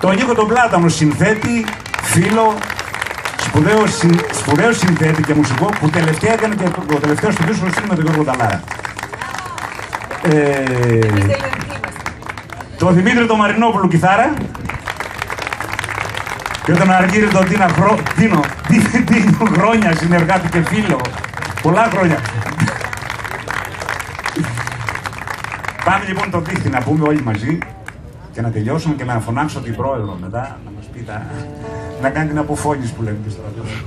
τον Νίκο τον Πλάτανο, συνθέτη, φίλο, σπουδαίο συνθέτη και μουσικό, που τελευταία έκανε και το τελευταίο στο δίσκο με τον Γιώργο Ταλάρα. Τον Δημήτρη τον Μαρινόπουλο κιθάρα και τον Αργύρη τον Τίνο χρόνια συνεργάτη και φίλο, πολλά χρόνια. Πάμε λοιπόν το δίχτυ να πούμε όλοι μαζί και να τελειώσουμε και να φωνάξω την πρόεδρο μετά να μας πει να κάνει την αποφώνηση που λέμε και στο ραδιόφωνο.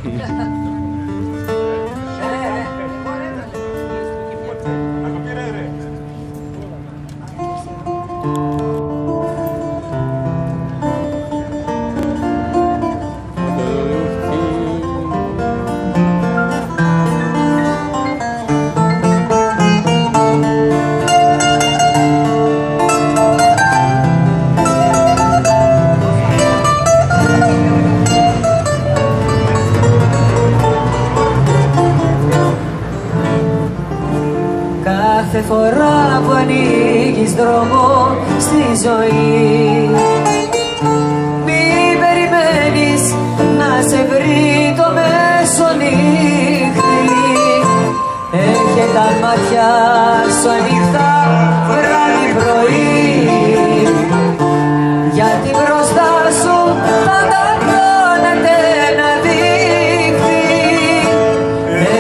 Κάθε φορά που ανοίγεις δρόμο στη ζωή, μη περιμένεις να σε βρει το μεσονύχτη. Έχει τα μάτια σου ανοιχτά βράδυ πρωί, γιατί μπροστά σου πάντα πλώνεται ένα δίχτυ.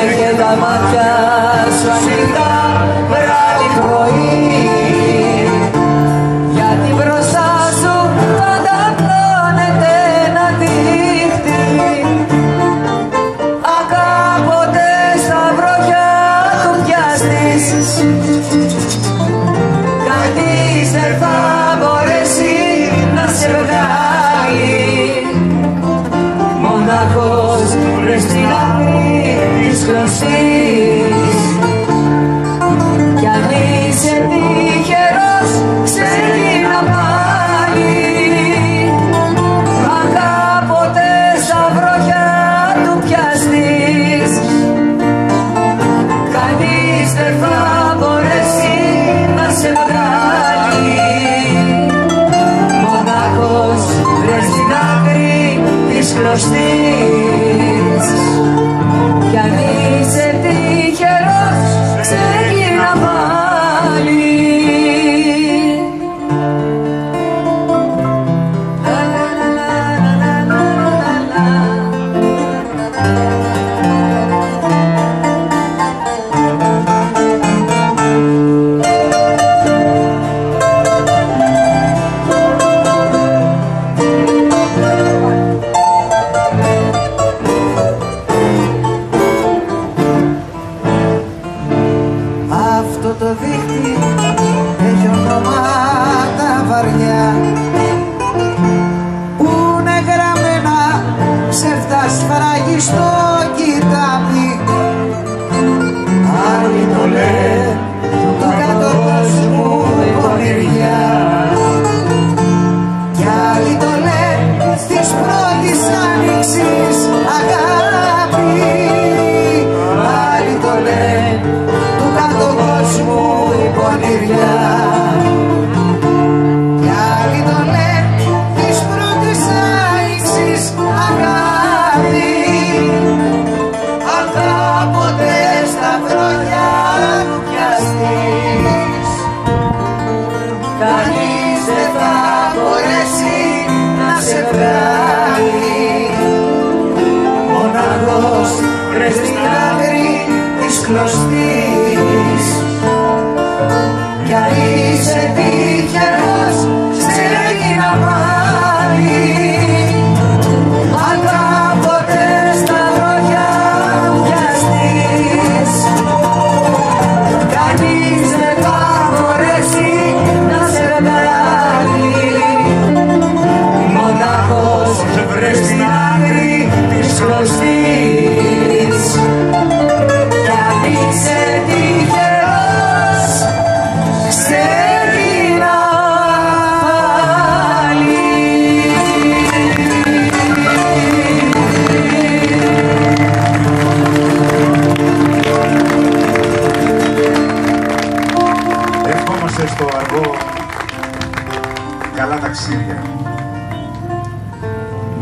Έχει τα μάτια σου ανοιχτά βράδυ πρωί, γιατί μπροστά σου πάντα πλώνεται ένα δίχτυ. Κάποτε στα βροχιά του πιάστης, κανείς δεν θα μπορέσει να σε βγάλει. Μοναχός βρες στην άκρη της κλωστής, κι αν είσαι τυχερός ξεκίνα πάλι. Αν κάποτε στα βροχιά του πιαστείς, κανείς δεν θα μπορέσει να σε βγάλει. Μονάχος βρες στην άκρη της κλωστής, κι αν είσαι τυχερός ξεκίνα πάλι. Αυτό το δίχτυ έχει ονόματα βαριά, που είναι γραμμένα ψεύτα σφράγι στο κοιτάπι. Άλλοι το λένε του κάτω κόσμου πονηριά, κι άλλοι το λένε της πρώτης άνοιξης αγάπη. Άλλοι το λένε του κάτω κόσμου πονηριά, κι άλλοι το λένε της πρώτης άνοιξης αγάπη. Αν κάποτε στα βροχιά του πιαστείς, κανείς δεν θα μπορέσει να σε βγάλει. Μοναχός βρες στην άκρη της κλωστής, κι αν είσαι τυχερός ξεκίνα πάλι. Αν κάποτε στα βροχιά του πιαστείς, κανείς δεν θα μπορέσει να σε βγάλει. Μοναχός βρες στην άκρη της κλωστής, κι αν είσαι τυχερός ξεκίνα πάλι.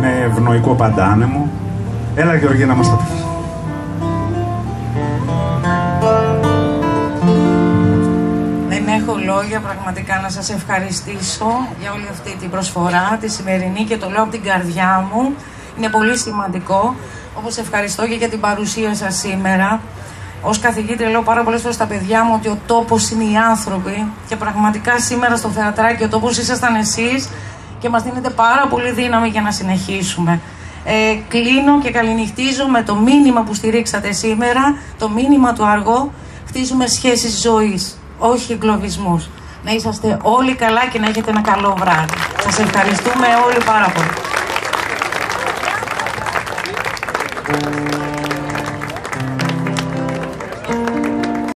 με ευνοϊκό παντάνεμο. Έλα Γεωργία να μας τα πεις. Δεν έχω λόγια πραγματικά να σας ευχαριστήσω για όλη αυτή την προσφορά, τη σημερινή, και το λέω από την καρδιά μου. Είναι πολύ σημαντικό. Όπως ευχαριστώ και για την παρουσία σας σήμερα. Ως καθηγήτρια λέω πάρα πολλές φορές στα παιδιά μου ότι ο τόπος είναι οι άνθρωποι, και πραγματικά σήμερα στο θεατράκι ο τόπος ήσασταν εσείς και μας δίνετε πάρα πολύ δύναμη για να συνεχίσουμε. Κλείνω και καληνυχτίζω με το μήνυμα που στηρίξατε σήμερα, το μήνυμα του Αργό. Χτίζουμε σχέσεις ζωής, όχι εγκλωβισμούς. Να είσαστε όλοι καλά και να έχετε ένα καλό βράδυ. Σας ευχαριστούμε όλοι πάρα πολύ.